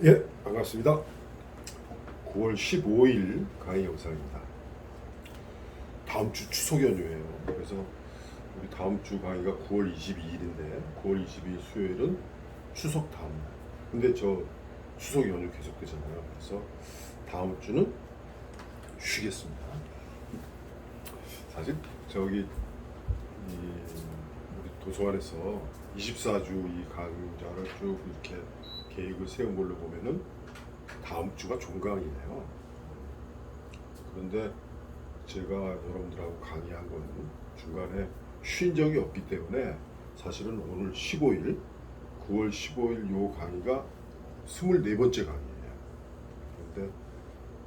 예, 반갑습니다. 9월 15일 강의 영상입니다. 다음 주 추석 연휴예요. 그래서 우리 다음 주 강의가 9월 22일인데 9월 22일 수요일은 추석 다음 날. 근데 저 추석 연휴 계속되잖아요. 그래서 다음 주는 쉬겠습니다. 사실 저기 우리 도서관에서 24주 이 강좌를 쭉 이렇게 계획을 세운 걸로 보면은 다음 주가 종강이네요. 그런데 제가 여러분들하고 강의한 거는 중간에 쉰 적이 없기 때문에 사실은 오늘 15일, 9월 15일 요 강의가 24번째 강의예요. 그런데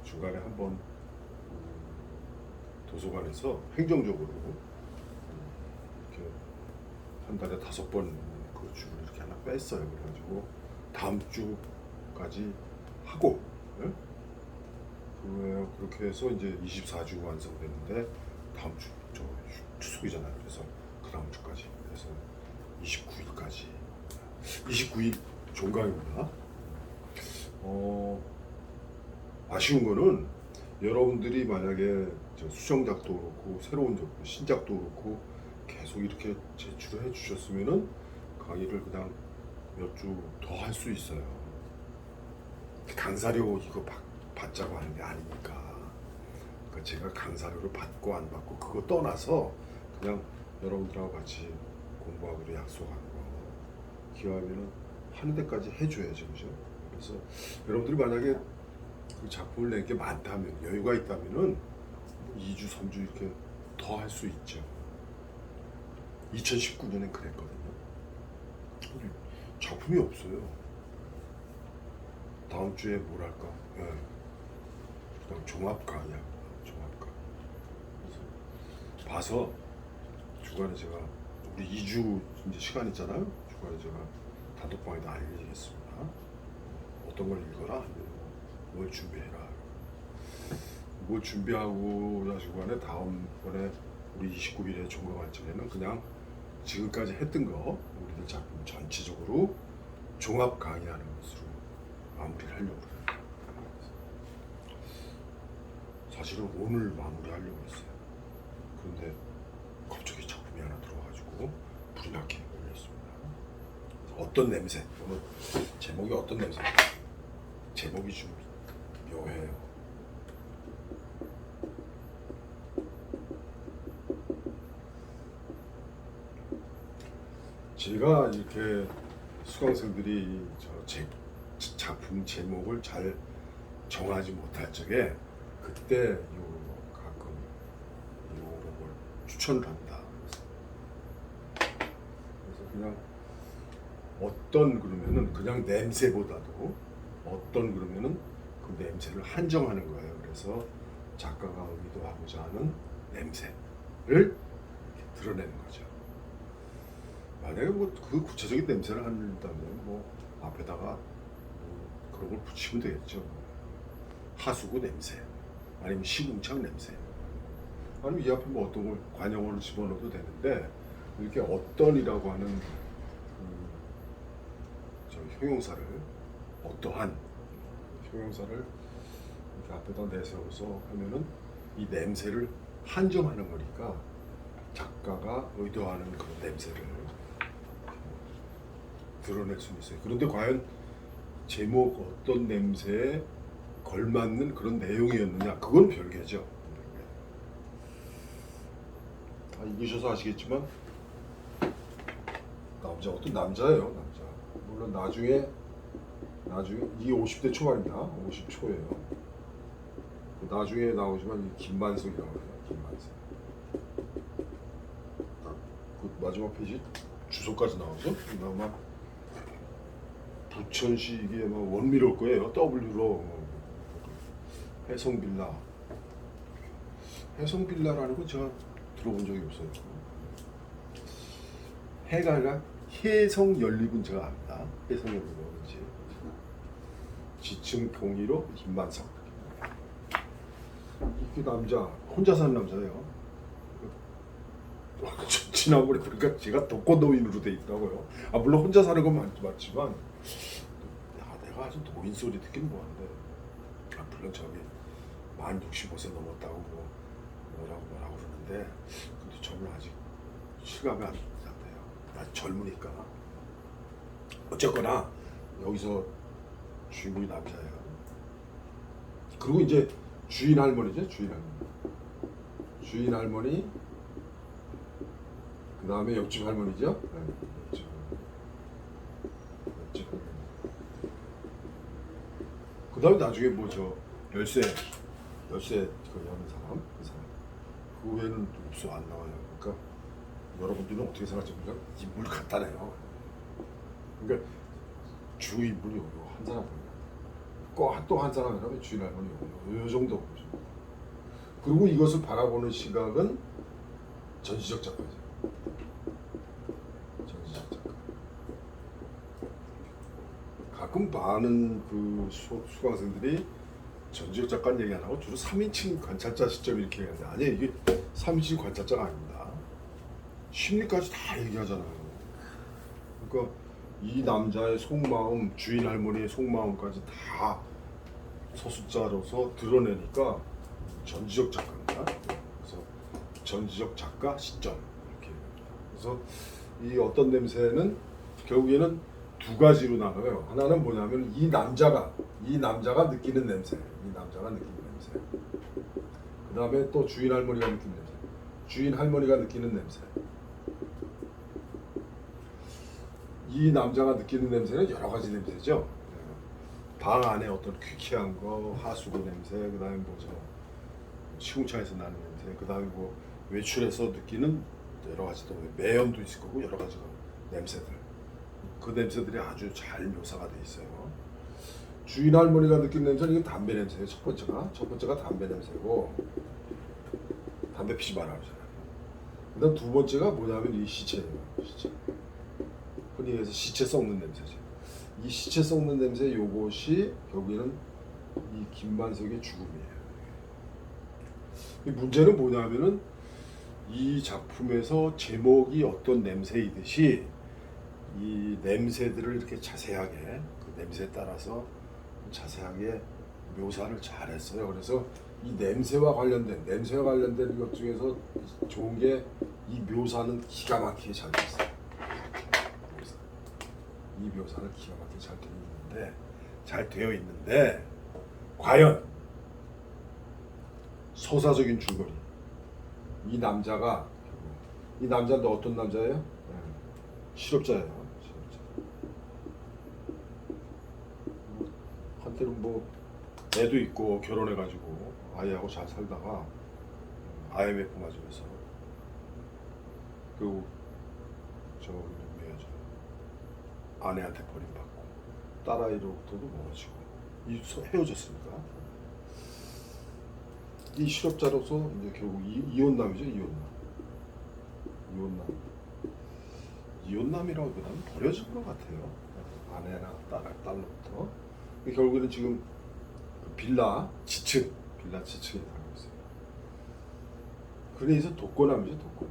중간에 한번 도서관에서 행정적으로 이렇게 한 달에 5번 그 주를 이렇게 하나 뺐어요. 그래가지고 다음 주까지 하고, 예? 그렇게 해서 이제 24주 완성됐는데 다음 주 저 추석이잖아요. 그래서 그 다음 주까지 그래서 29일까지 29일 종강입니다. 아쉬운 거는 여러분들이 만약에 저 수정작도 그렇고 새로운 신작도 그렇고 계속 이렇게 제출해 주셨으면은 강의를 그냥 몇 주 더 할 수 있어요. 강사료 이거 받자고 하는 게 아니니까. 그러니까 제가 강사료를 받고 안 받고 그거 떠나서 그냥 여러분들하고 같이 공부하기로 약속한 거 기왕이면은 하는 데까지 해줘야죠, 그죠? 그래서 여러분들이 만약에 그 작품을 낼 게 많다면 여유가 있다면은 2주, 3주 이렇게 더 할 수 있죠. 2019년엔 그랬거든요. 작품이 없어요. 다음 주에 뭘 할까? 예. 그냥 종합 강의야. 종합 강의. 그래서 봐서 주간에 제가 우리 2주 이제 시간 있잖아요. 주간에 제가 단톡방에다 알려드리겠습니다. 어떤 걸 읽어라. 뭘 준비해라. 뭐 준비하고 주간에 다음번에 우리 29일에 종강할 적에는 그냥 지금까지 했던 거 우리들 작품 전체적으로 종합 강의하는 것으로 마무리를 하려고 그래요. 사실은 오늘 마무리하려고 했어요. 그런데 갑자기 작품이 하나 들어와가지고 불이 나게 올렸습니다. 어떤 냄새? 오늘 제목이 어떤 냄새? 제목이 좀 묘해요. 제가 이렇게 수강생들이 작품 제목을 잘 정하지 못할 적에 그때 가끔 요걸 추천을 합니다. 그래서 그냥 어떤 그러면은 그냥 냄새보다도 어떤 그러면은 그 냄새를 한정하는 거예요. 그래서 작가가 의도하고자 하는 냄새를 드러내는 거죠. 만약에 뭐 그 구체적인 냄새를 한다면 뭐 앞에다가 그런 걸 붙이면 되겠죠. 하수구 냄새, 아니면 시궁창 냄새, 아니면 이 앞에 뭐 어떤 걸 관용어를 집어넣어도 되는데 이렇게 어떤이라고 하는 저 형용사를 어떠한 형용사를 이렇게 앞에다 내세워서 하면은 이 냄새를 한정하는 거니까 작가가 의도하는 그런 냄새를 드러낼 수 있어요. 그런데 과연 제목 어떤 냄새에 걸맞는 그런 내용이었느냐, 그건 별개죠. 다 읽으셔서 아시겠지만 어떤 남자예요. 남자. 물론 나중에 이게 50대 초반입니다. 50초예요. 나중에 나오지만 이 김만석이라고 해요. 김만석. 그 마지막 페이지 주소까지 나오죠. 아마 부천시 이게 뭐 원미럴 거예요. W로 해성빌라. 해성빌라라는 거 제가 들어본 적이 없어요. 해가 아니라 해성연립은 제가 압니다. 해성연립은 뭔지. 지층 경리로 김만석. 이게 남자 혼자 사는 남자예요. 지난번에 보니까 제가 독거노인으로 돼 있더라고요. 물론 혼자 사는 건 맞지만 내가 아주 노인 소리 듣긴 뭐한데. 아, 물론 저기 만 65세 넘었다고 뭐라고 그러는데, 근데 저는 아직 실감이 안 돼요. 나 젊으니까. 어쨌거나 여기서 주인공이 남자예요. 그리고 이제 주인 할머니죠, 주인 할머니. 그 다음에 옆집 할머니죠. 네, 옆집 할머니. 그 다음에 나중에 뭐 저 열쇠 그 여는 사람, 그 사람. 그 외에는 없어, 안 나와요. 그러니까 여러분들은 어떻게 생각하십니까? 인물 간단해요. 그러니까 주인물이 한 사람뿐이야. 또 한 사람이라면 주인 할머니 요 정도 보죠. 그리고 이것을 바라보는 시각은 전시적 작가죠. 전시적 작가. 가끔 많은 그 수강생들이 전지적 작가 얘기 안 하고 주로 3인칭 관찰자 시점 이렇게 얘기하는데, 아니 이게 3인칭 관찰자가 아닙니다. 심리까지 다 얘기하잖아요. 그러니까 이 남자의 속마음, 주인 할머니의 속마음까지 다 서술자로서 드러내니까 전지적 작가입니다. 그래서 전지적 작가 시점 이렇게. 그래서 이 어떤 냄새는 결국에는 두 가지로 나눠요. 하나는 뭐냐면 이 남자가 느끼는 냄새, 그 다음에 또 주인 할머니가 느끼는 냄새, 주인 할머니가 느끼는 냄새. 이 남자가 느끼는 냄새는 여러 가지 냄새죠. 방 안에 어떤 퀴퀴한 거, 하수구 냄새, 그 다음에 뭐죠, 시궁창에서 나는 냄새, 그 다음에 뭐 외출해서 느끼는 여러 가지, 또 매연도 있을 거고 여러 가지 냄새들. 그 냄새들이 아주 잘 묘사가 돼 있어요. 주인 할머니가 느끼는 냄새는 이건 담배 냄새예요. 첫 번째가 담배 냄새고, 담배 피지 말라 그러잖아요. 그다음 두 번째가 뭐냐면 이 시체예요. 시체. 흔히 해서 시체 썩는 냄새죠. 이 시체 썩는 냄새, 요것이 결국에는 이 김만석의 죽음이에요. 이 문제는 뭐냐면은 이 작품에서 제목이 어떤 냄새이듯이 이 냄새들을 이렇게 자세하게, 그 냄새에 따라서 자세하게 묘사를 잘했어요. 그래서 이 냄새와 관련된 것 중에서 좋은 게 이 묘사는 기가 막히게 잘 됐어요. 이 묘사는 기가 막히게 잘 되어 있는데 과연 서사적인 줄거리, 이 남자는 어떤 남자예요? 실업자예요. 한때는 뭐 애도 있고 결혼해가지고 아이하고 잘 살다가 IMF 맞으면서 그리고 저 아내한테 버림받고 딸아이로부터도 멀어지고 헤어졌으니까 이 실업자로서 이제 결국 이혼남이죠. 이혼남이라고 보다는 버려진 것 같아요. 아내나 딸로부터. 결국에는 지금 빌라 지층에 살고 있어요. 그래서 독거남이죠. 독거.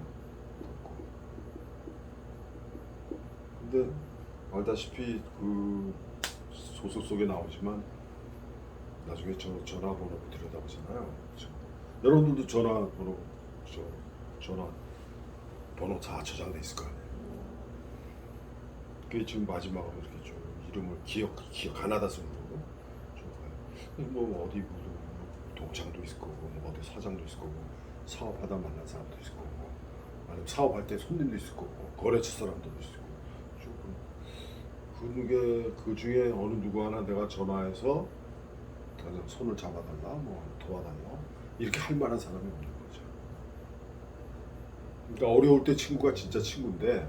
근데 알다시피 그 소설 속에 나오지만 나중에 전화번호 들여다보잖아요. 여러분들도 전화번호 다 저장돼 있을 거 아니에요. 그게 지금 마지막으로 이렇게 좀 이름을 기억 가나다 순으로 뭐 어디 뭐 동창도 있을 거고, 뭐 어디 사장도 있을 거고, 사업하다 만난 사람도 있을 거고, 아니면 사업할 때 손님도 있을 거고, 거래처 사람도 있을 거고, 그 중에 어느 누구 하나 내가 전화해서 손을 잡아달라, 뭐 도와달라 이렇게 할 만한 사람이 없는 거죠. 그러니까 어려울 때 친구가 진짜 친구인데,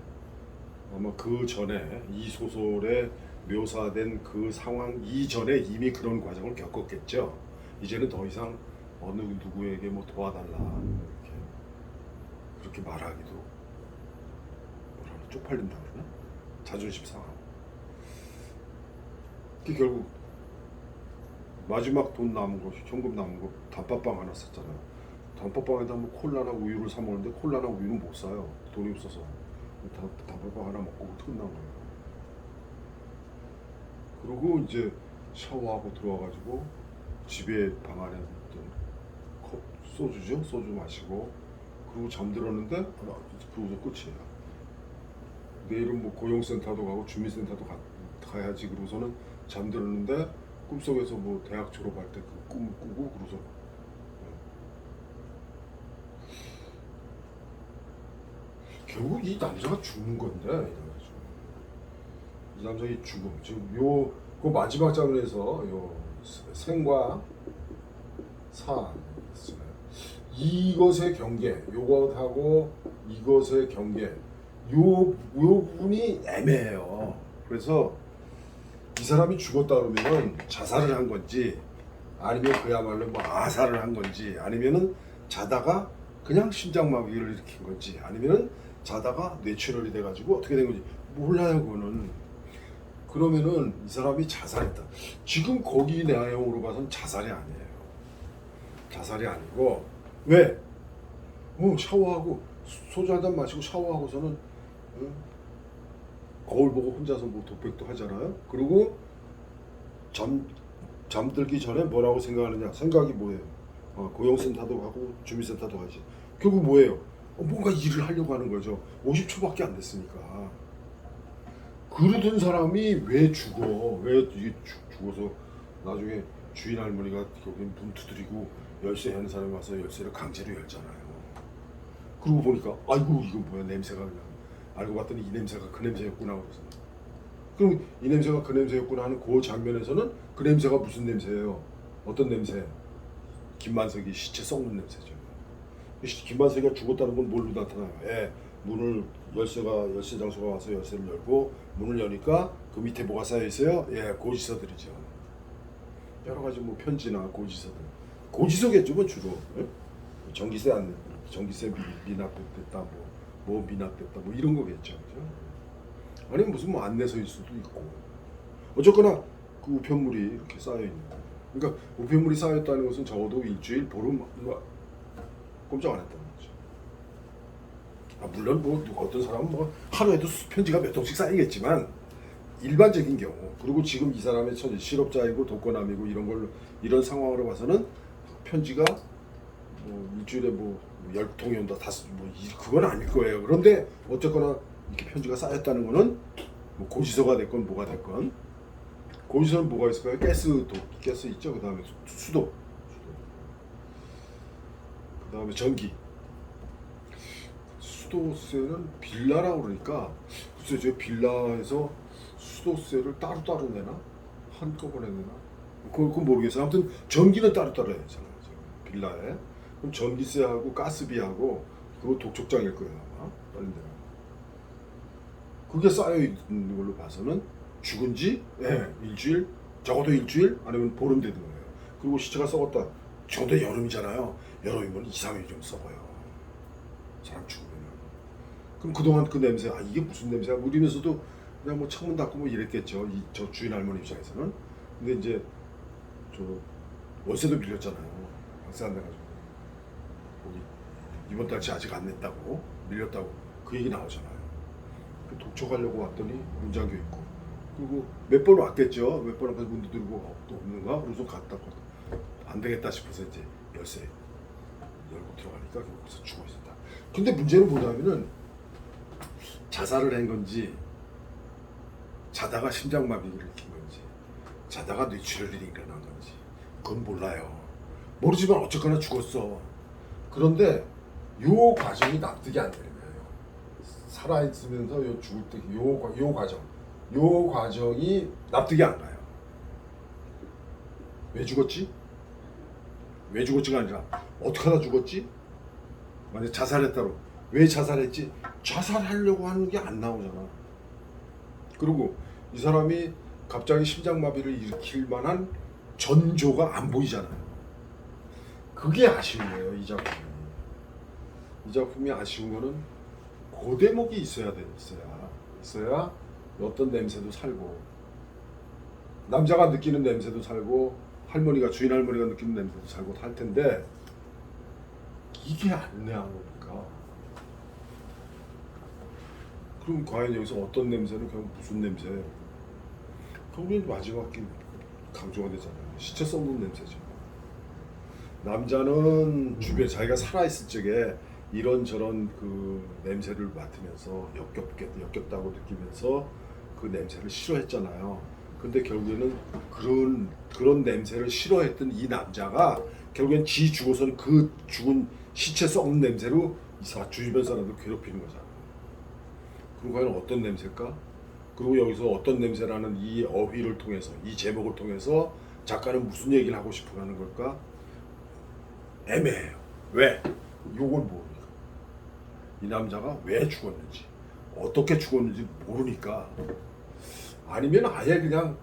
아마 그 전에 이 소설에 묘사된 그 상황 이전에 이미 그런 과정을 겪었겠죠. 이제는 더 이상 어느 누구에게 뭐 도와달라 그렇게 말하기도 쪽팔린다 그러나? 자존심 상하고. 결국 마지막 돈 남은 거, 현금 남은 거 단팥빵 하나 샀잖아요. 단팥빵에다 뭐 콜라나 우유를 사 먹는데 콜라나 우유는 못 사요. 돈이 없어서. 단팥빵 하나 먹고 끝난 거예요. 그리고 이제 샤워하고 들어와가지고 집에 방 안에 있던 소주죠. 소주 마시고 그리고 잠들었는데 그러고서 끝이에요. 내일은 뭐 고용센터도 가고 주민센터도 가야지 그러고서는 잠들었는데 꿈속에서 뭐 대학 졸업할 때 그 꿈을 꾸고 그러고서 결국 이 남자가 죽는 건데 이 남자의 죽음 지금 그 마지막 장면에서 요 생과 사 이것의 경계 요것하고 이것의 경계 요 부분이 애매해요. 그래서 이 사람이 죽었다 그러면은 자살을 한 건지 아니면 그야말로 뭐 아사를 한 건지 아니면은 자다가 그냥 심장마비를 일으킨 건지 아니면은 자다가 뇌출혈이 돼가지고 어떻게 된 건지 몰라요. 그거는. 그러면은 이 사람이 자살했다. 지금 거기 내용으로 봐서는 자살이 아니에요. 자살이 아니고 왜? 샤워하고 소주 한 잔 마시고 샤워하고서는 거울 보고 혼자서 뭐 독백도 하잖아요. 그리고 잠들기 전에 뭐라고 생각하느냐? 생각이 뭐예요? 고용센터도 가고 주민센터도 가지. 결국 뭐예요? 뭔가 일을 하려고 하는 거죠. 50초밖에 안 됐으니까. 그러던 사람이 왜 죽어? 왜 이게 죽어서 나중에 주인 할머니가 거기 문 두드리고 열쇠 하는 사람이 와서 열쇠를 강제로 열잖아요. 그러고 보니까 아이고 이거 뭐야 냄새가 그냥 알고 봤더니 이 냄새가 그 냄새였구나 그래서 그럼 이 냄새가 그 냄새였구나 하는 그 장면에서는 그 냄새가 무슨 냄새예요? 어떤 냄새? 김만석이 시체 썩는 냄새죠. 김만석이가 죽었다는 건 뭘로 나타나요? 문을 열쇠 장소가 와서 열쇠를 열고 문을 여니까 그 밑에 뭐가 쌓여 있어요? 고지서들이죠. 여러 가지 뭐 편지나 고지서들. 고지서겠죠, 뭐 주로. 전기세 미납됐다, 뭐 미납됐다, 뭐 이런 거겠죠, 그죠? 아니면 무슨 뭐 안내서일 수도 있고. 어쨌거나 그 우편물이 이렇게 쌓여 있는 거예요. 그러니까 우편물이 쌓였다는 것은 적어도 일주일, 보름 꼼짝 안 했다는 거죠. 물론 뭐 어떤 사람은 뭐 하루에도 편지가 몇 통씩 쌓이겠지만 일반적인 경우 그리고 지금 이 사람의 처지 실업자이고 독거남이고 이런 상황으로 봐서는 편지가 뭐 일주일에 뭐 10통이 온다 그건 아닐 거예요. 그런데 어쨌거나 이렇게 편지가 쌓였다는 거는 뭐 고지서가 됐건 뭐가 됐건 고지서는 뭐가 있을까요? 가스 있죠. 그다음에 수도 그다음에 전기. 수도세는 빌라라고 그러니까 글쎄 저 빌라에서 수도세를 따로따로 내나? 한꺼번에 내나? 그건 모르겠어요. 아무튼 전기는 따로따로 해야 되잖아요. 빌라에. 그럼 전기세하고 가스비하고 그거 독촉장일 거예요 아마. 다른 데가. 그게 쌓여있는 걸로 봐서는 죽은 지 일주일, 적어도 일주일 아니면 보름 되는 거예요. 그리고 시체가 썩었다. 적어도 여름이잖아요. 여름이면 2, 3일 좀 썩어요. 사람 죽으면. 그럼 그동안 그 냄새, 이게 무슨 냄새야? 우리면서도 그냥 뭐 창문 닫고 뭐 이랬겠죠. 저 주인 할머니 입장에서는. 근데 이제 저 월세도 밀렸잖아요. 월세 안 내가지고. 거기 이번 달치 아직 안 냈다고 밀렸다고 그 얘기 나오잖아요. 그 독촉하려고 왔더니 문 잠겨 있고 그리고 몇 번 왔겠죠. 몇 번 앞에서 문 두드리고 또 없는가? 그래서 갔다 안 되겠다 싶어서 이제 열쇠 열고 들어가니까 거기서 죽어 있었다. 근데 문제는 뭐냐면은 자살을 한 건지 자다가 심장마비를 일으킨 건지 자다가 뇌출혈이 일어난 건지 그건 몰라요. 모르지만 어쨌거나 죽었어. 그런데 요 과정이 납득이 안 되는 거예요. 살아있으면서 요 죽을 때 요 과정이 납득이 안 가요. 왜 죽었지? 왜 죽었지가 아니라 어떻게 하다 죽었지? 만약 자살했다로 왜 자살했지? 자살하려고 하는 게 안 나오잖아. 그리고 이 사람이 갑자기 심장마비를 일으킬 만한 전조가 안 보이잖아요. 그게 아쉬운 거예요, 이 작품이. 이 작품이 아쉬운 거는 그 대목이 있어야 어떤 냄새도 살고 남자가 느끼는 냄새도 살고 주인 할머니가 느끼는 냄새도 살고 할 텐데 이게 안 나오니까 그럼 과연 여기서 어떤 냄새는 그냥 무슨 냄새예요? 결국엔 마지막 강조가 되잖아요. 시체 썩는 냄새죠. 남자는 주변에 자기가 살아있을 적에 이런저런 그 냄새를 맡으면서 역겹다고 느끼면서 그 냄새를 싫어했잖아요. 근데 결국에는 그런 냄새를 싫어했던 이 남자가 결국엔 지 죽어서는 그 죽은 시체 썩는 냄새로 주변 사람들 괴롭히는 거잖아요. 그럼 과연 어떤 냄새일까? 그리고 여기서 어떤 냄새라는 이 어휘를 통해서, 이 제목을 통해서 작가는 무슨 얘기를 하고 싶어 하는 걸까? 애매해요. 왜? 이걸 모르니까. 이 남자가 왜 죽었는지, 어떻게 죽었는지 모르니까. 아니면 아예 그냥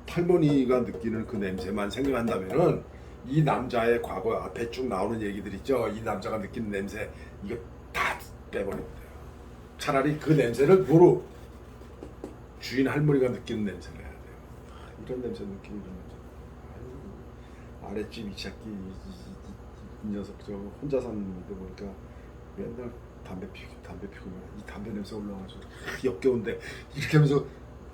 할머니가 느끼는 그 냄새만 생각한다면은 이 남자의 과거 앞에 쭉 나오는 얘기들 있죠. 이 남자가 느끼는 냄새 이거 다 빼버리면 돼요. 차라리 그 냄새를 주인 할머니가 느끼는 냄새를 해야 돼요. 이런 냄새 느끼고 이런 냄새. 아랫집 이 새끼 이 녀석 저 혼자 사는데 보니까 맨날 담배 피우면 이 담배 냄새 올라와서 역겨운데 이렇게 하면서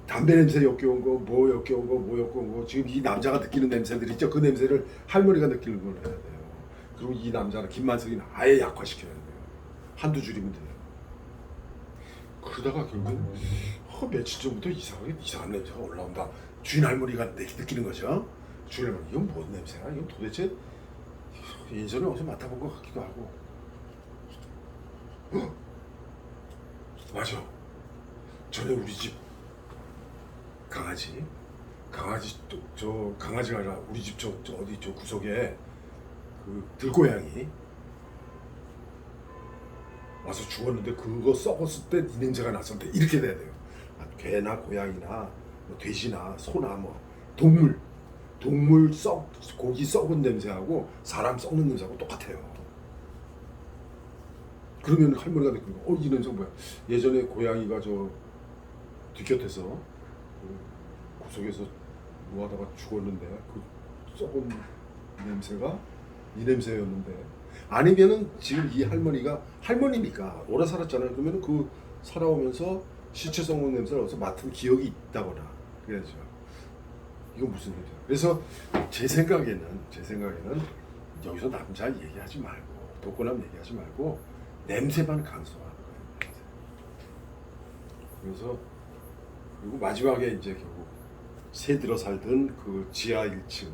담배 냄새 역겨운 거, 뭐 역겨운 거 지금 이 남자가 느끼는 냄새들 있죠. 그 냄새를 할머니가 느끼는 걸 해야 돼요. 그리고 이 남자는 김만석이는 아예 약화시켜야 돼요. 한두 줄이면 돼요. 그러다가 결국은 며칠 전부터 이상한 냄새가 올라온다. 주인 할머니가 느끼는 거죠. 주인 할머니 이건 뭔 냄새야? 이건 도대체 예전에 어디서 맡아본 것 같기도 하고. 맞아. 전에 우리 집 강아지가 아니라 우리 집 저 구석에 그 들고양이 와서 죽었는데 그거 썩었을 때 이 냄새가 났을 때 이렇게 돼야 돼요. 개나 고양이나 뭐 돼지나 소나 뭐 동물 고기 썩은 냄새하고 사람 썩는 냄새하고 똑같아요. 그러면 할머니가 느끼고 이 냄새 뭐야? 예전에 고양이가 저 뒷곁에서 구석에서 뭐하다가 죽었는데 그 썩은 냄새가 이 냄새였는데, 아니면은 지금 이 할머니니까 오래 살았잖아요. 그러면 그 살아오면서 시체 썩는 냄새를 어디서 맡은 기억이 있다거나 그래야죠. 이거 무슨 냄새야? 그래서 제 생각에는 여기서 남자 얘기하지 말고 독고남 얘기하지 말고 냄새만 강조하는 거예요. 그래서 그리고 마지막에 이제 결국 새 들어 살던 그 지하 1층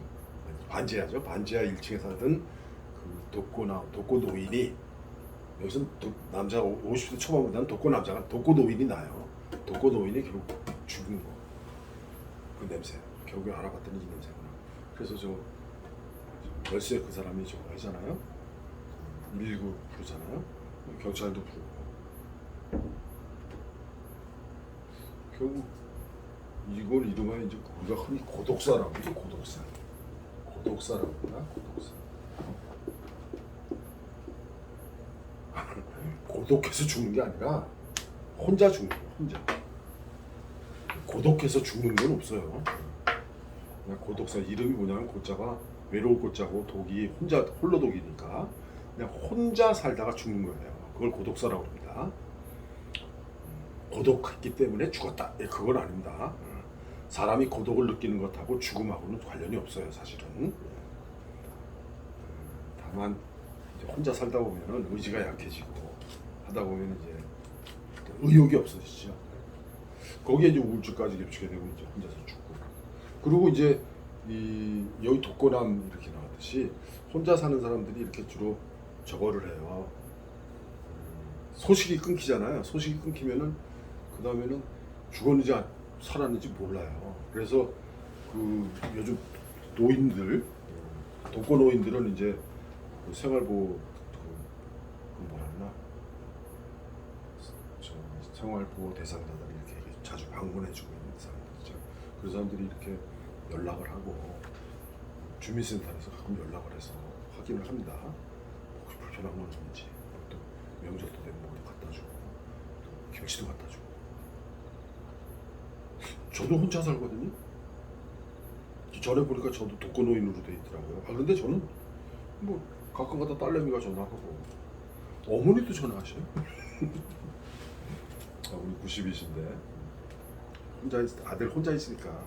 반지하죠. 반지하 1층에 살던 그 독고 노인이, 여기서 남자 50대 초반보다는 독고 노인이 나요. 독고 노인이 결국 죽은 거. 그 냄새. 결국에 알아봤더니 이 냄새구나. 그래서 저 월세 그 사람이 저거 하잖아요. 119 부르잖아요. 경찰도 부르고. 결국 이걸 이름하여 이제 우리가 흔히 고독사라고 하죠. 고독사라고 하나? 고독해서 죽는 게 아니라 혼자 죽는 거예요. 혼자. 고독해서 죽는 건 없어요. 그냥 고독사 이름이 뭐냐면 고자가 외로울 고자고 독이 홀로독이니까 그냥 혼자 살다가 죽는 거예요. 그걸 고독사라고 합니다. 고독했기 때문에 죽었다. 그건 아닙니다. 사람이 고독을 느끼는 것하고 죽음하고는 관련이 없어요, 사실은. 다만 이제 혼자 살다 보면은 의지가 약해지고 하다 보면 이제 의욕이 없어지죠. 거기에 이제 우울증까지 겹치게 되고 이제 혼자서 죽고. 그리고 이제 여기 독고남 이렇게 나왔듯이 혼자 사는 사람들이 이렇게 주로 저거를 해요. 소식이 끊기잖아요. 소식이 끊기면은 그 다음에는 죽었는지 살았는지 몰라요. 그래서 그 요즘 노인들, 독거 노인들은 이제 그 생활보호 생활보호 대상자들 이렇게 자주 방문해주고 있는 사람들이죠. 그 사람들이 이렇게 연락을 하고 주민센터에서 가끔 연락을 해서 확인을 합니다. 혹시 불편한 건 없는지, 또 명절도 되면 뭐도 갖다 주고, 또 김치도 갖다 주고. 저도 혼자 살거든요. 전에 보니까 저도 독거노인으로 돼 있더라고요. 그런데 저는 뭐 가끔가다 딸내미가 전화하고 어머니도 전화하셔요. 우리 90이신데 아들 혼자 있으니까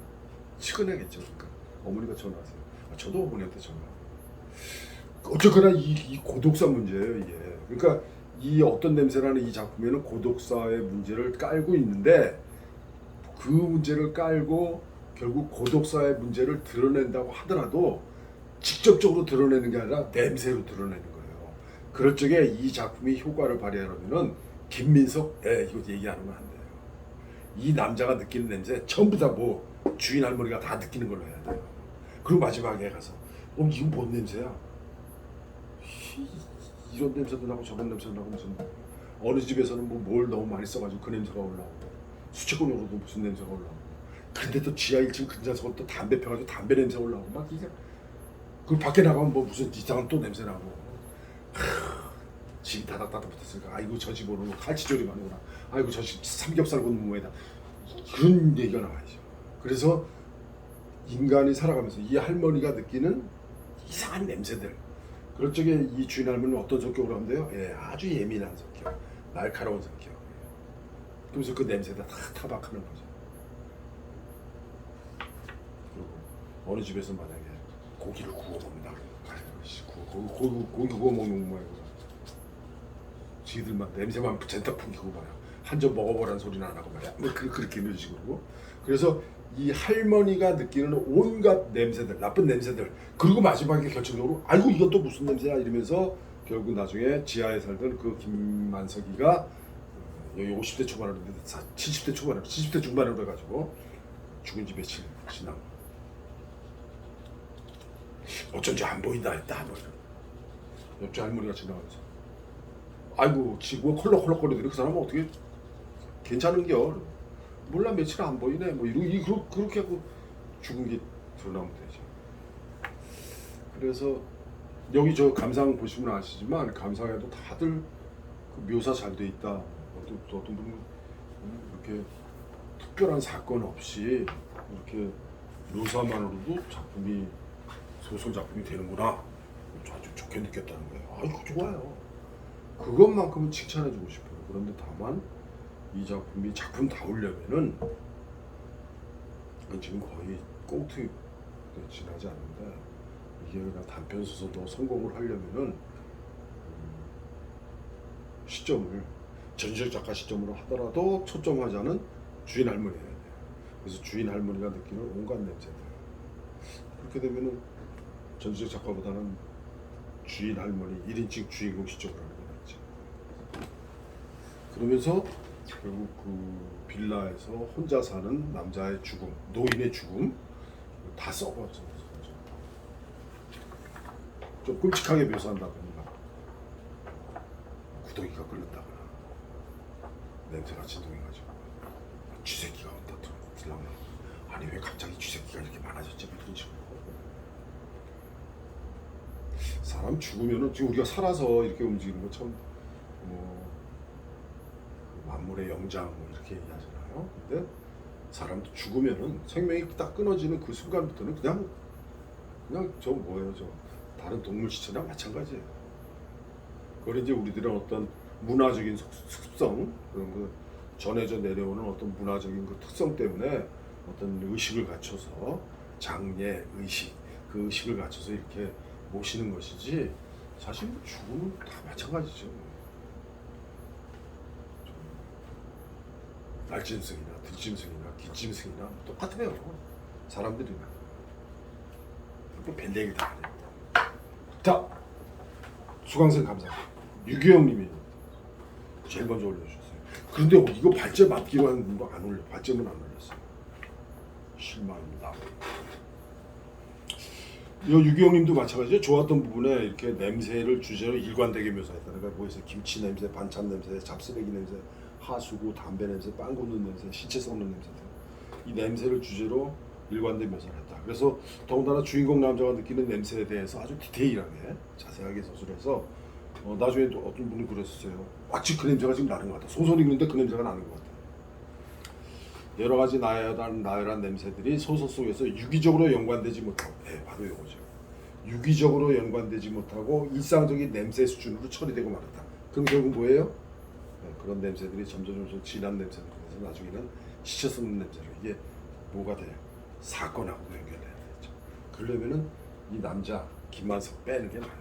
치근하겠죠. 그러니까 어머니가 전화하세요. 저도 어머니한테 전화. 어쨌거나 이 고독사 문제예요 이게. 그러니까 이 어떤 냄새라는 이 작품에는 고독사의 문제를 깔고 있는데 그 문제를 깔고 결국 고독사의 문제를 드러낸다고 하더라도 직접적으로 드러내는 게 아니라 냄새로 드러내는 거예요. 그럴 적에 이 작품이 효과를 발휘하려면은 김민석, 이거 얘기하는 건 안 돼요. 이 남자가 느끼는 냄새 전부 다 뭐 주인 할머니가 다 느끼는 걸로 해야 돼요. 그리고 마지막에 가서 이거 뭔 냄새야? 이런 냄새도 나고 저런 냄새도 나고 무슨 어느 집에서는 뭐 뭘 너무 많이 써가지고 그 냄새가 올라오고 수채권으로도 무슨 냄새가 올라오고 근데 또 지하 1층 근처에서 또 담배 펴가지고 담배 냄새 올라오고 막 이게 그 밖에 나가면 뭐 무슨 이상한 또 냄새 나고 집이 다닥다닥 붙었으니까 아이고 저 집 오는 칼치조림 하는구나 아이고 저 집 삼겹살 굽는 모에다 그런 얘기가 나와야죠. 그래서 인간이 살아가면서 이 할머니가 느끼는 이상한 냄새들 그럴 적에 이 주인 할머니는 어떤 성격으로 하는데요? 아주 예민한 성격, 날카로운 성격. 그래서 그 냄새다 다 타박하는 거죠. 그리고 어느 집에서 만약에 고기를 구워 먹는다. 고기 구워 먹는 거예요. 지들만 냄새만 젠탁 풍기고 말이야. 한 점 먹어보라는 소리는 안 하고 말이야. 뭐 그렇게 이런 식으로. 그래서 이 할머니가 느끼는 온갖 냄새들, 나쁜 냄새들, 그리고 마지막에 결정적으로 아이고 이것도 무슨 냄새야 이러면서 결국 나중에 지하에 살던 그 김만석이가 여기 50대 초반으로 70대 초반으로 70대 중반으로 해가지고 죽은 지 며칠 지나고 어쩐지 안 보인다 했다 뭐 이런 옆집 할머니가 지나가면서 아이고 지구가 콜록콜록거리더니 그 사람은 어떻게 괜찮은겨? 몰라 며칠 안 보이네 뭐 이러고 그렇게 하고 죽은 게 드러나면 되죠. 그래서 여기 저 감상 보시면 아시지만 감상에도 다들 그 묘사 잘 돼 있다. 어떤 분은 이렇게 특별한 사건 없이 이렇게 묘사만으로도 작품이 소설 작품이 되는구나. 아주 좋게 느꼈다는 거예요. 아이고 좋아요. 그것만큼은 칭찬해주고 싶어요. 그런데 다만 이 작품이 작품다우려면은 지금 거의 꽁트 지나지 않는데 이게 그냥 단편 소설도 성공을 하려면은 시점을 전시적 작가 시점으로 하더라도 초점하자는 주인 할머니여야 돼요. 그래서 주인 할머니가 느끼는 온갖 냄새들 그렇게 되면은 전시적 작가보다는 주인 할머니 1인칭 주인공 시점으로 하는 게 낫죠. 그러면서 결국 그 빌라에서 혼자 사는 남자의 죽음, 노인의 죽음 다 써봤죠. 좀 끔찍하게 묘사한다거나 구더기가 끓는다거나 냄새가 진동해가지고 쥐새끼가 온다 들라고 아니 왜 갑자기 쥐새끼가 이렇게 많아졌지 이런 식으로 사람 죽으면은 지금 우리가 살아서 이렇게 움직이는 거 참 만물의 영장 뭐 이렇게 얘기하잖아요. 근데 사람도 죽으면은 생명이 딱 끊어지는 그 순간부터는 그냥 저 뭐예요 저 다른 동물 시체랑 마찬가지예요. 그걸 이제 우리들의 어떤 문화적인 습성 그런 거 전해져 내려오는 어떤 문화적인 그 특성 때문에 어떤 의식을 갖춰서 장례 의식 그 의식을 갖춰서 이렇게 모시는 것이지 사실 죽음은 다 마찬가지죠. 날짐승이나 들짐승이나 기짐승이나 똑같아요. 사람들이나 뭐 별 얘기 다 안 해요. 자, 수강생 감사. 유기영님이 제일 먼저 올려주셨어요. 그런데 이거 발제 맞기로 한 거 안 올려. 발제는 안 올렸어요. 실망입니다. 이 유기영님도 마찬가지예요. 좋았던 부분에 이렇게 냄새를 주제로 일관되게 묘사했다. 그러니까 뭐였어요? 김치 냄새, 반찬 냄새, 잡쓰레기 냄새, 하수구, 담배 냄새, 빵 굽는 냄새, 시체 썩는 냄새들. 이 냄새를 주제로 일관된 묘사를 했다. 그래서 더군다나 주인공 남자가 느끼는 냄새에 대해서 아주 디테일하게 자세하게 서술해서 나중에 또 어떤 분이 그랬어요. 마치 그 냄새가 지금 나는 것 같다. 소설 읽는데 그 냄새가 나는 것 같다. 여러 가지 나열한 냄새들이 소설 속에서 유기적으로 연관되지 못하고 바로 이거죠. 유기적으로 연관되지 못하고 일상적인 냄새 수준으로 처리되고 말았다. 그럼 결국 뭐예요? 그런 냄새들이 점점 진한 냄새들이 돼서 나중에는 시체 썩는 냄새로 이게 뭐가 돼? 사건하고 연결돼야 되죠. 그러려면은 이 남자 김만석 빼는 게 나아요.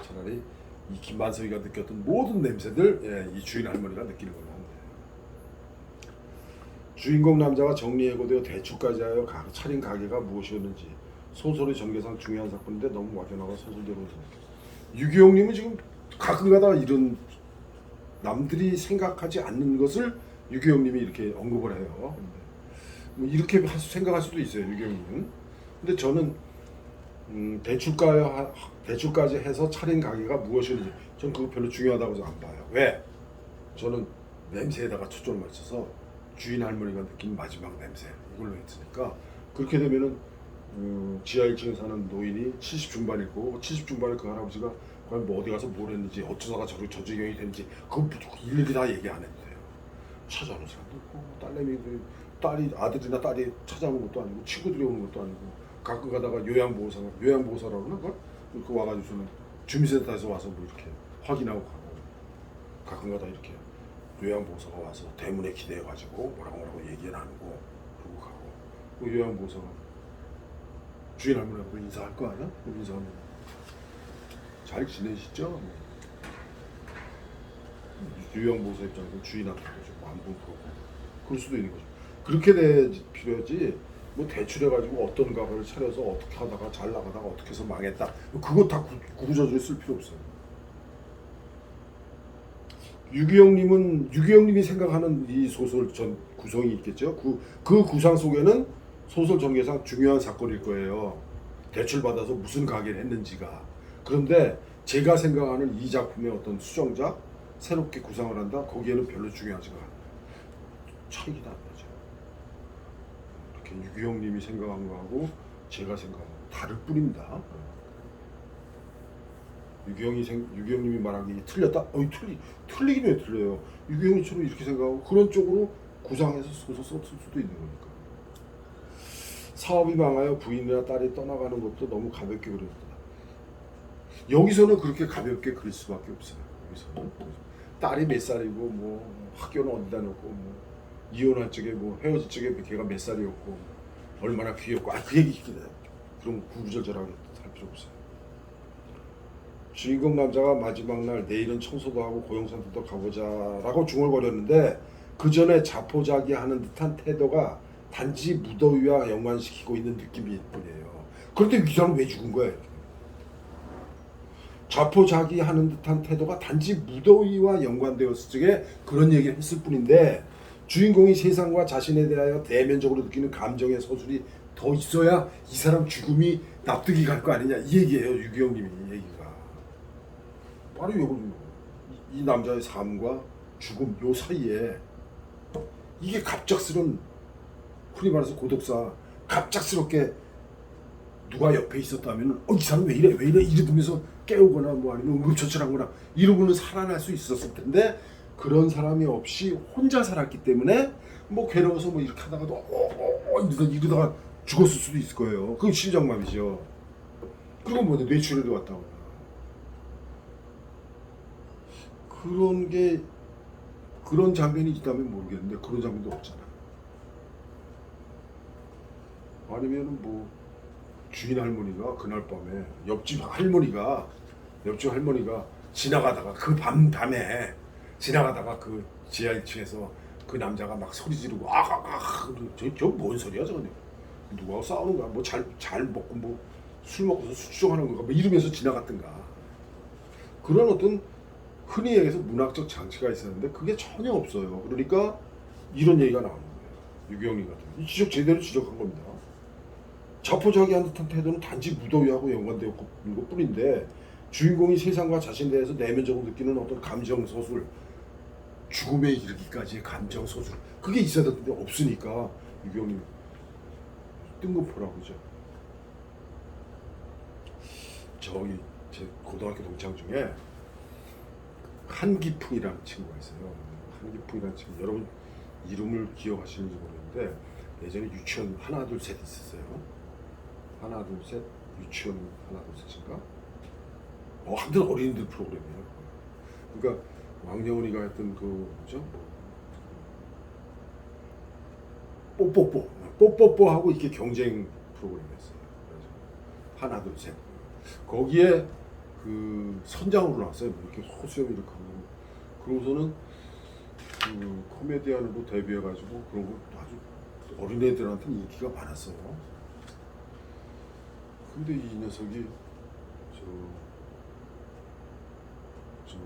차라리 이 김만석이가 느꼈던 모든 냄새들 이 주인 할머니가 느끼는 걸로 하면 돼요. 주인공 남자가 정리해고되어 대출까지 하여 차린 가게가 무엇이었는지 소설의 전개상 중요한 사건인데 너무 막연하고 소설대로 생각해요. 유기용님은 지금 가끔가다 이런 남들이 생각하지 않는 것을 유기용님이 이렇게 언급을 해요. 뭐 이렇게 생각할 수도 있어요, 유기용님은. 근데 저는 대출까지 해서 차린 가게가 무엇이었는지 저는 그거 별로 중요하다고 안 봐요. 왜? 저는 냄새에다가 초점을 맞춰서 주인 할머니가 느낀 마지막 냄새 이걸로 했으니까 그렇게 되면은 지하 1층에 사는 노인이 70 중반이고 70 중반에 그 할아버지가 과연 뭐 어디 가서 뭘 했는지 어쩌다가 저 지경이 됐는지 그거 일일이 다 얘기 안 해도 돼요. 찾아오는 사람도 있고 딸이 아들이나 딸이 찾아오는 것도 아니고 친구들이 오는 것도 아니고 가끔 가다가 요양보호사라고 그러나 그 와가지고서는 주민센터에서 와서 뭐 이렇게 확인하고 가고 가끔 가다 이렇게 요양보호사가 와서 대문에 기대해가지고 뭐라고 얘기 나누고 그러고 가고 그 요양보호사가 주인 할머니하고 인사할 거 아니야? 인사하면 잘 지내시죠? 요양보호사 입장에서 주인한테도 좀 안부 그러고 그럴 수도 있는 거죠. 그렇게 필요하지 뭐 대출해가지고 어떤 가게를 차려서 어떻게 하다가 잘 나가다가 어떻게 해서 망했다 그거 다 구구절절 쓸 필요 없어요. 유기영님이 생각하는 이 소설 전 구성이 있겠죠. 그 구상 속에는 소설 전개상 중요한 사건일 거예요. 대출 받아서 무슨 가게를 했는지가. 그런데 제가 생각하는 이 작품의 어떤 수정작 새롭게 구상을 한다. 거기에는 별로 중요하지가 않아요. 차이가 안 나죠. 이렇게 유기영님이 생각한 거하고 제가 생각한 거 다를 뿐입니다. 유기영님이 말한 게 틀렸다? 틀리긴 왜 틀려요? 유기영이처럼 이렇게 생각하고 그런 쪽으로 구상해서 소설 썼을 수도 있는 거니까. 사업이 망하여 부인이나 딸이 떠나가는 것도 너무 가볍게 그렸다. 여기서는 그렇게 가볍게 그릴 수밖에 없어요. 여기서는 딸이 몇 살이고 뭐 학교는 어디다 놓고 뭐 이혼할 적에 뭐 헤어질 적에 걔가 몇 살이었고 얼마나 귀엽고 그 얘기 있거든. 그럼 구구절절하게 할 필요 없어요. 주인공 남자가 마지막 날 내일은 청소도 하고 고용센터도 가보자라고 중얼거렸는데 그 전에 자포자기하는 듯한 태도가 단지 무더위와 연관시키고 있는 느낌일 뿐이에요. 그런데 이 사람 왜 죽은 거야? 자포자기하는 듯한 태도가 단지 무더위와 연관되었을 적에 그런 얘기를 했을 뿐인데 주인공이 세상과 자신에 대하여 대면적으로 느끼는 감정의 서술이 더 있어야 이 사람 죽음이 납득이 갈 거 아니냐 이 얘기예요. 유기영님이 얘기가 바로 요거는 이 남자의 삶과 죽음 요 사이에 이게 갑작스런 흔히 말해서 고독사 갑작스럽게 누가 옆에 있었다면 이 사람 왜 이래 이러면서 깨우거나 뭐 아니면 응급처치하거나 이러고는 살아날 수 있었을 텐데 그런 사람이 없이 혼자 살았기 때문에 뭐 괴로워서 뭐 이렇게 하다가도 이러다가 죽었을 수도 있을 거예요. 그건 심장마비죠. 그건 뭐 뇌출혈도 왔다거나 그런 장면이 있다면 모르겠는데 그런 장면도 없잖아. 아니면은 뭐 주인 할머니가 그날 밤에 옆집 할머니가 지나가다가 그 밤에 지나가다가 그 지하 1층에서 그 남자가 막 소리 지르고 저 뭔 소리야 저거 누구하고 싸우는 거야 뭐 잘 먹고 뭐 술 먹고서 수주하는 건가 뭐 이러면서 지나갔던가 그런 어떤 흔히 얘기해서 문학적 장치가 있었는데 그게 전혀 없어요. 그러니까 이런 얘기가 나오는 거예요. 유경이 같은 이 지적 제대로 지적한 겁니다. 자포자기한 듯한 태도는 단지 무더위하고 연관되었고 것 뿐인데 주인공이 세상과 자신에 대해서 내면적으로 느끼는 어떤 감정 소술 죽음에 이르기까지의 감정 소술 그게 있어야 되는데 없으니까 유경이 뜬금포라고 그러죠. 저기 제 고등학교 동창 중에 한기풍이라는 친구가 있어요. 한기풍이라는 친구 여러분 이름을 기억하시는지 모르겠는데 예전에 유치원 하나 둘 셋 있었어요. 하나 둘 셋 유치원 하나 둘 셋인가? 하여튼 어린이들 프로그램이에요. 그러니까 왕영은이가 했던 그 뭐죠? 뽀뽀뽀 하고 이렇게 경쟁 프로그램이었어요. 그래서 하나 둘 셋. 거기에 그 선장으로 나왔어요. 이렇게 호수염 이렇게 하고. 그러고서는 그 코미디언으로 데뷔해가지고 그런 거 아주 어린애들한테는 인기가 많았어요. 근데 이 녀석이 저 이제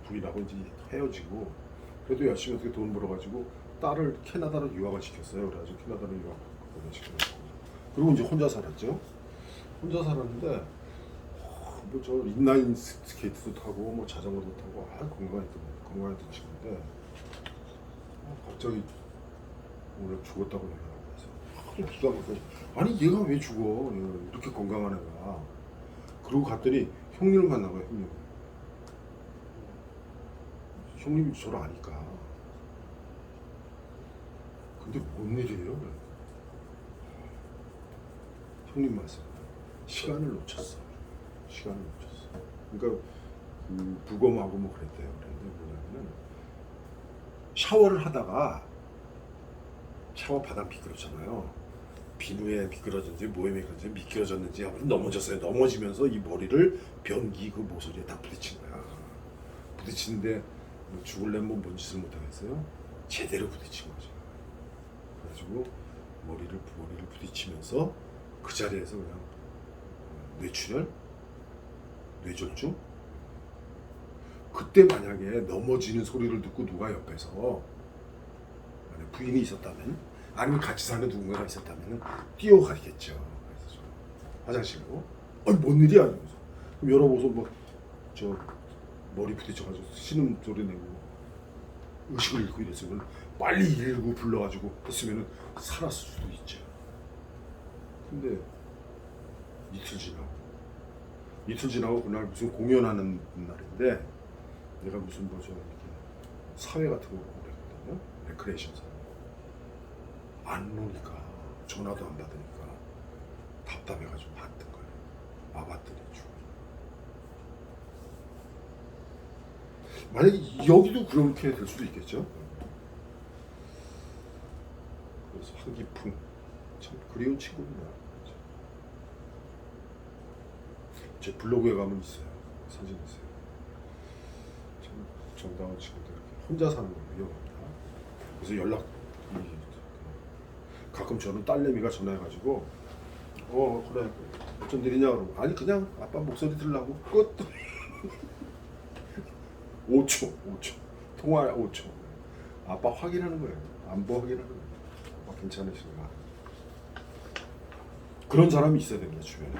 부인하고 이제 헤어지고 그래도 열심히 어떻게 돈 벌어가지고 딸을 캐나다로 유학을 시켰어요. 그래가지고 캐나다로 유학 시켰고 그리고 이제 혼자 살았죠. 혼자 살았는데 뭐 저 인라인 스케이트도 타고 뭐 자전거도 타고 건강했던 친구인데 갑자기 오늘 죽었다고 연락을 해서 기가 막혀서 아니 얘가 왜 죽어 이렇게 건강한 애가 그러고 갔더니 형님을 만난 거예요. 형님이 저를 아니까 근데 뭔 일이에요? 형님 말씀 시간을 놓쳤어. 그러니까 부검하고 뭐 그랬대요. 그런데 뭐냐면은 샤워를 하다가 샤워 바닥 미끄러졌잖아요. 비누에 미끄러졌는지 뭐에 미끄러졌는지 아무튼 넘어졌어요. 넘어지면서 이 머리를 변기 그 모서리에 다 부딪힌 거야. 부딪히는데 뭐 죽을래면 뭔 짓을 못하겠어요? 제대로 부딪힌 거죠. 그래가지고 머리를 부딪히면서 그 자리에서 그냥 뇌출혈, 뇌졸중. 그때 만약에 넘어지는 소리를 듣고 누가 옆에서 만약 부인이 있었다면 아니면 같이 사는 누군가가 있었다면 뛰어가겠죠. 그래서 화장실로 아니 뭔 일이야 이러면서 그럼 열어보서 뭐 저 머리 부딪혀가지고 신음 소리 내고 의식을 잃고 이랬으면 빨리 119 불러가지고 했으면은 살았을 수도 있죠. 근데 이틀 지나고 그날 무슨 공연하는 날인데 내가 무슨 뭐죠 이렇게 사회 같은 거 그랬거든요. 레크레이션 사회. 안 오니까 전화도 안 받으니까 답답해가지고 봤던 거예요. 봤더니 죽어. 만약에 여기도 그렇게 될 수도 있겠죠. 그래서 한기풍 참 그리운 친구입니다. 제 블로그에 가면 있어요. 사진 있어요. 참 정다운 친구들 혼자 사는 거 위험합니다. 그래서 가끔 저는 딸내미가 전화해가지고 그래 어쩐 일이냐 그러고 아니 그냥 아빠 목소리 들으려고 끝. 5초 통화 5초 아빠 확인하는 거예요. 안보 확인하는 거예요. 아빠 괜찮으신가. 그런 사람이 있어야 됩니다 주변에.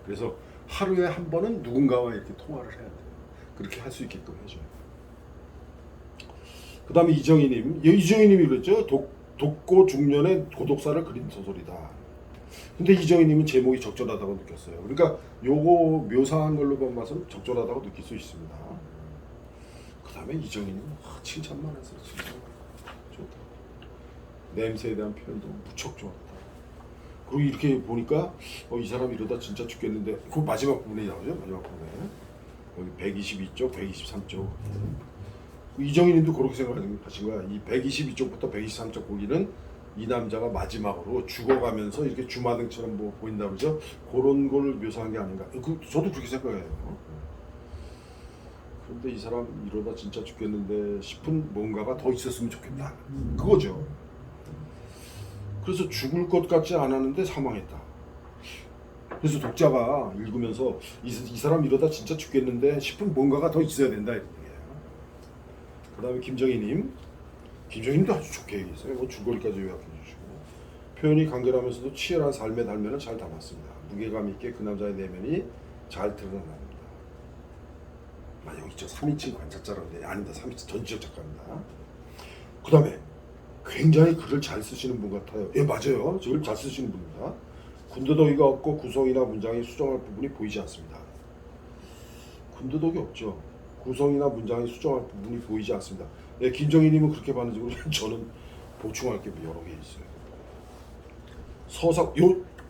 그래서 하루에 한 번은 누군가와 이렇게 통화를 해야 돼요. 그렇게 할 수 있게끔 해줘요. 그 다음에 이정희님이 그랬죠. 독고 중년의 고독사를 그린 소설이다. 근데 이정희님은 제목이 적절하다고 느꼈어요. 그러니까 요거 묘사한 걸로 봐서 적절하다고 느낄 수 있습니다. 그 다음에 이정희님 칭찬만 했어요. 진짜 좋다. 냄새에 대한 표현도 무척 좋았다. 그리고 이렇게 보니까 이 사람 이러다 진짜 죽겠는데 그 마지막 부분에 나오죠. 마지막 부분에 여기 122쪽, 123쪽. 이정희님도 그렇게 생각하신 거야. 이 122쪽부터 123쪽 거기는 이 남자가 마지막으로 죽어가면서 이렇게 주마등처럼 뭐 보인다 그러죠. 그런 걸 묘사한 게 아닌가. 저도 그렇게 생각해요. 그런데 이 사람 이러다 진짜 죽겠는데 싶은 뭔가가 더 있었으면 좋겠다. 그거죠. 그래서 죽을 것 같지 않았는데 사망했다. 그래서 독자가 읽으면서 이 사람 이러다 진짜 죽겠는데 싶은 뭔가가 더 있어야 된다 이런 얘기예요. 그 다음에 김정희님도 아주 좋게 얘기했어요. 줄거리까지 요약해 주시고 표현이 간결하면서도 치열한 삶의 달면을 잘 담았습니다. 무게감 있게 그 남자의 내면이 잘 드러납니다. 여기 있죠. 3인칭 관찰자라는데 아니다. 3인칭 전지적 작가입니다. 그 다음에 굉장히 글을 잘 쓰시는 분 같아요. 예 맞아요. 글을 잘 쓰시는 분입니다. 군더더기가 없고 구성이나 문장이 수정할 부분이 보이지 않습니다. 군더더기 없죠. 구성이나 문장이 수정할 부분이 보이지 않습니다. 예, 김정희님은 그렇게 봤는지 모르겠는데 저는 보충할 게 여러 개 있어요.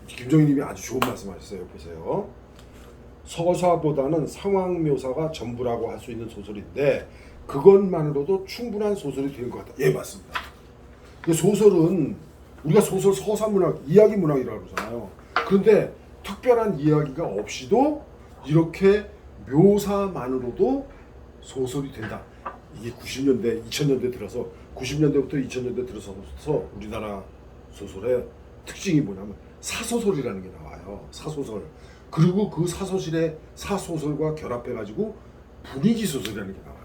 김정희님이 아주 좋은 말씀하셨어요. 보세요. 서사보다는 상황 묘사가 전부라고 할 수 있는 소설인데 그것만으로도 충분한 소설이 될 것 같다. 예 맞습니다. 소설은 우리가 소설 서사문학, 이야기문학이라고 그러잖아요. 그런데 특별한 이야기가 없이도 이렇게 묘사만으로도 소설이 된다. 이게 90년대, 2000년대 들어서 90년대부터 2000년대 들어서 우리나라 소설의 특징이 뭐냐면 사소설이라는 게 나와요. 사소설. 그리고 그 사소설과 결합해가지고 분위기 소설이라는 게 나와요.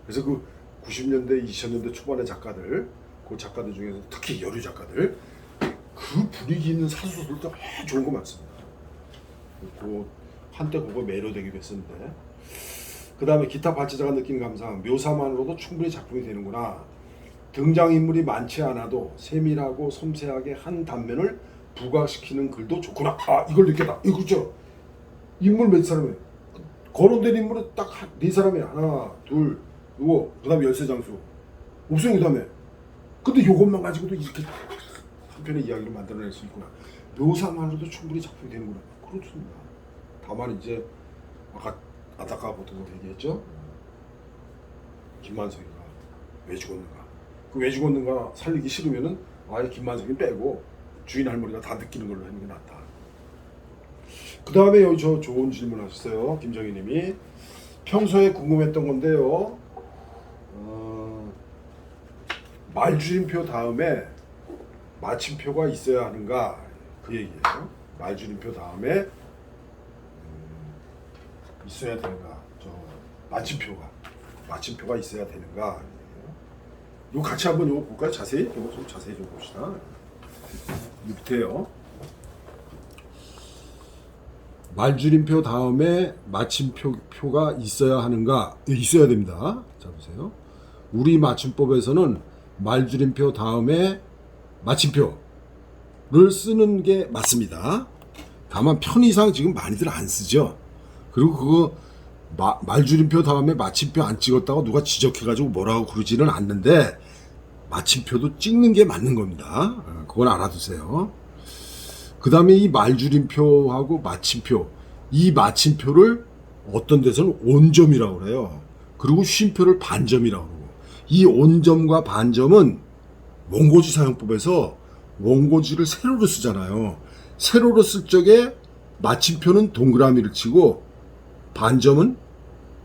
그래서 그 90년대, 2000년대 초반의 작가들, 그 작가들 중에서 특히 여류 작가들, 그 분위기 있는 사소설도 좋은 거 많습니다. 그 한때 그거 매료되기도 했었는데, 그 다음에 기타 발제자가 느낀 감상, 묘사만으로도 충분히 작품이 되는구나. 등장인물이 많지 않아도 세밀하고 섬세하게 한 단면을 부각시키는 글도 좋구나. 아, 이걸 느꼈다. 이거 그렇죠. 인물 몇 사람이에요? 거론된 인물은 딱 네 사람이에요. 하나, 둘, 요거, 그 다음에 열쇠장수. 없어요, 그 다음에. 근데 요것만 가지고도 이렇게 한 편의 이야기를 만들어낼 수 있구나. 묘사만으로도 충분히 작품이 되는구나. 그렇습니다. 다만 이제 아까 안타까웠던 거 얘기했죠. 김만석이가 왜 죽었는가. 그 왜 죽었는가 살리기 싫으면은 아예 김만석이 빼고 주인 할머니가 다 느끼는 걸로 하는 게 낫다. 그 다음에 여기 저 좋은 질문 하셨어요. 김정희님이 평소에 궁금했던 건데요. 말줄임표 다음에 마침표가 있어야 하는가 그 얘기예요. 말줄임표 다음에 있어야 되는가, 저 마침표가 있어야 되는가. 이거 같이 한번 이거 볼까요? 자세히 이거 좀 자세히 좀 봅시다. 이 밑에요. 말줄임표 다음에 마침표가 있어야 하는가? 있어야 됩니다. 자 보세요. 우리 맞춤법에서는 말줄임표 다음에 마침표를 쓰는 게 맞습니다. 다만 편의상 지금 많이들 안 쓰죠. 그리고 그거 말줄임표 다음에 마침표 안 찍었다고 누가 지적해가지고 뭐라고 그러지는 않는데 마침표도 찍는 게 맞는 겁니다. 그건 알아두세요. 그 다음에 이 말줄임표하고 마침표, 이 마침표를 어떤 데서는 온점이라고 그래요. 그리고 쉼표를 반점이라고 그러고, 이 온점과 반점은 원고지 사용법에서 원고지를 세로로 쓰잖아요. 세로로 쓸 적에 마침표는 동그라미를 치고 반점은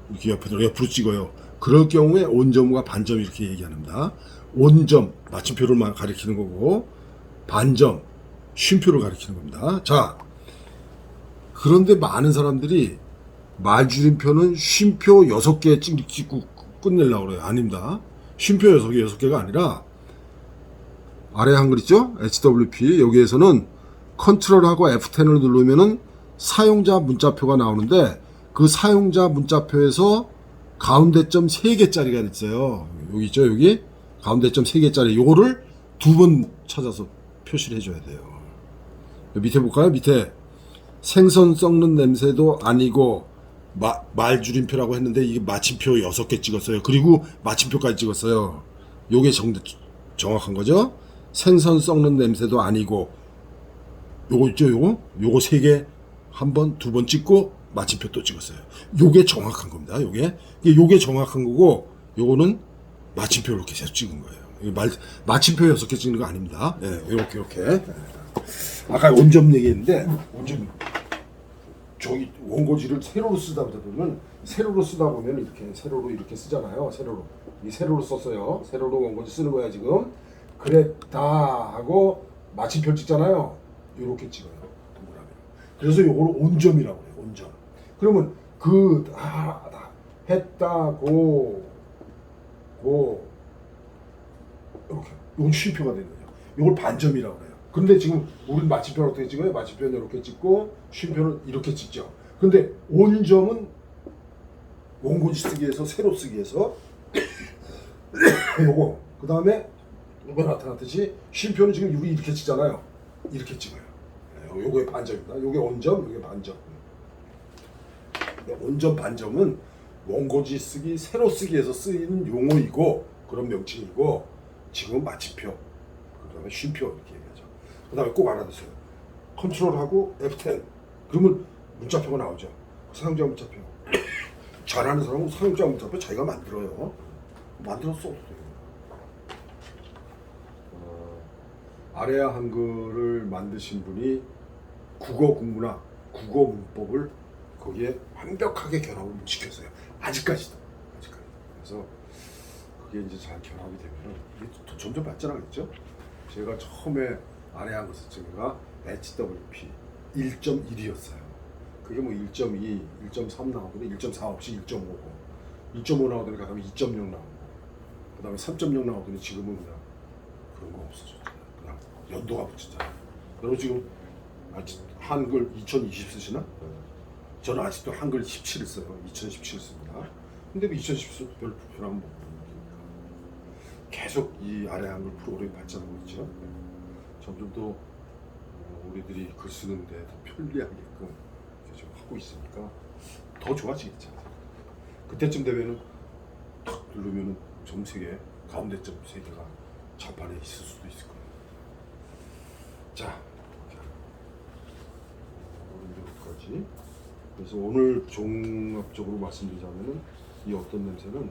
이렇게 옆으로 찍어요. 그럴 경우에 온점과 반점 이렇게 얘기합니다. 온점, 마침표를 가리키는 거고, 반점, 쉼표를 가리키는 겁니다. 자, 그런데 많은 사람들이 말줄임표는 쉼표 6개 찍고 끝내려고 그래요. 아닙니다. 쉼표 6개가 아니라 아래 한글 있죠? HWP 여기에서는 컨트롤하고 F10을 누르면은 사용자 문자표가 나오는데 그 사용자 문자표에서 가운데점 3개짜리가 있어요. 여기 있죠? 여기 가운데점 3개짜리 요거를 2번 찾아서 표시를 해줘야 돼요. 밑에 볼까요? 밑에 생선 썩는 냄새도 아니고 말줄임표라고 했는데 이게 마침표 6개 찍었어요. 그리고 마침표까지 찍었어요. 요게 정확한 거죠? 생선 썩는 냄새도 아니고 요거 있죠? 요거 3개 한 번, 2번 찍고 마침표 또 찍었어요. 요게 정확한 겁니다. 요게 정확한 거고 요거는 마침표 이렇게 계속 찍은 거예요. 마침표 6개 찍는 거 아닙니다. 예, 이렇게. 아까 온점 얘기했는데 온점 저기 원고지를 세로로 쓰다 보면 이렇게 세로로 이렇게 쓰잖아요. 세로로 썼어요. 세로로 원고지 쓰는 거야 지금. 그랬다 하고 마침표 찍잖아요. 이렇게 찍어요. 동그라미. 그래서 요거를 온점이라고 해요. 온점. 그러면 했다고 이렇게 요건 쉼표가 되는 거죠. 요걸 반점이라고 해요. 근데 지금 우리는 마침표를 어떻게 찍어요? 마침표는 이렇게 찍고 쉼표는 이렇게 찍죠. 근데 온점은 원고지 쓰기에서 세로 쓰기에서 요거 그 다음에 이거 나타났듯이 쉼표는 지금 우리 이렇게 찍잖아요. 이렇게 찍어요. 요거의 반점입니다. 요게 온점, 요게 반점. 온점 반점은 원고지 쓰기, 세로 쓰기에서 쓰이는 용어이고 그런 명칭이고 지금은 마침표, 그 다음에 쉼표 이렇게 얘기하죠. 그 다음에 꼭 알아두세요. 컨트롤하고 F10 그러면 문자표가 나오죠. 사용자 문자표. 잘하는 사람은 사용자 문자표 자기가 만들어요. 만들어서 써도 돼요. 아래아 한글을 만드신 분이 국어 국문학, 국어 문법을 거기에 완벽하게 결합을 못 시켰어요. 아직까지도. 그래서 그게 이제 잘 결합이 되면 이게 또 점점 발전하겠죠. 제가 처음에 아래아 한글 쓸 때가 HWP 1.1이었어요. 그게 뭐 1.2, 1.3 나오거든요. 1.4 없이 1.5고 2.5 나오더니 그다음에 2.0 나오고 그다음에 3.0 나오더니 지금은 그냥 그런 거 없어졌잖아요. 그냥 연도가 붙였잖아요. 여러분 지금 아직 한글 2020 쓰시나? 저는 아직도 한글 17을 써요. 2017 씁니다. 근데 그 2017 별 불편함은 못 느낍니다. 계속 이 아래 한글 프로그램이 발전하고 있죠. 점점 더 우리들이 글 쓰는데 더 편리하게끔 좀 하고 있으니까 더 좋아지겠죠. 그때쯤 되면은 탁 누르면은 점 3개, 가운데점 3개가 좌판에 있을 수도 있을 거예요. 자, 여기까지. 그래서 오늘 종합적으로 말씀드리자면은 이 어떤 냄새는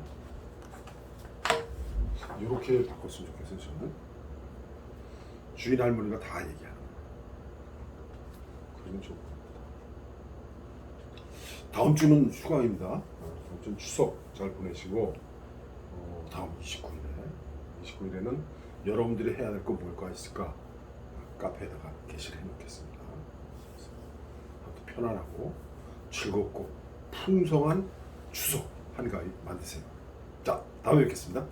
이렇게 바꿨으면 좋겠어요. 저는 주인 할머니가 다 얘기하는 거예요. 그러면 좋을 것 같아요. 다음 주는 휴가입니다. 다음 주는 추석 잘 보내시고 다음 29일에는 여러분들이 해야 될 거 뭘까 있을까 카페에다가 게시를 해놓겠습니다. 그래서 편안하고 즐겁고 풍성한 추석 한가위 만드세요. 자, 다음에 뵙겠습니다.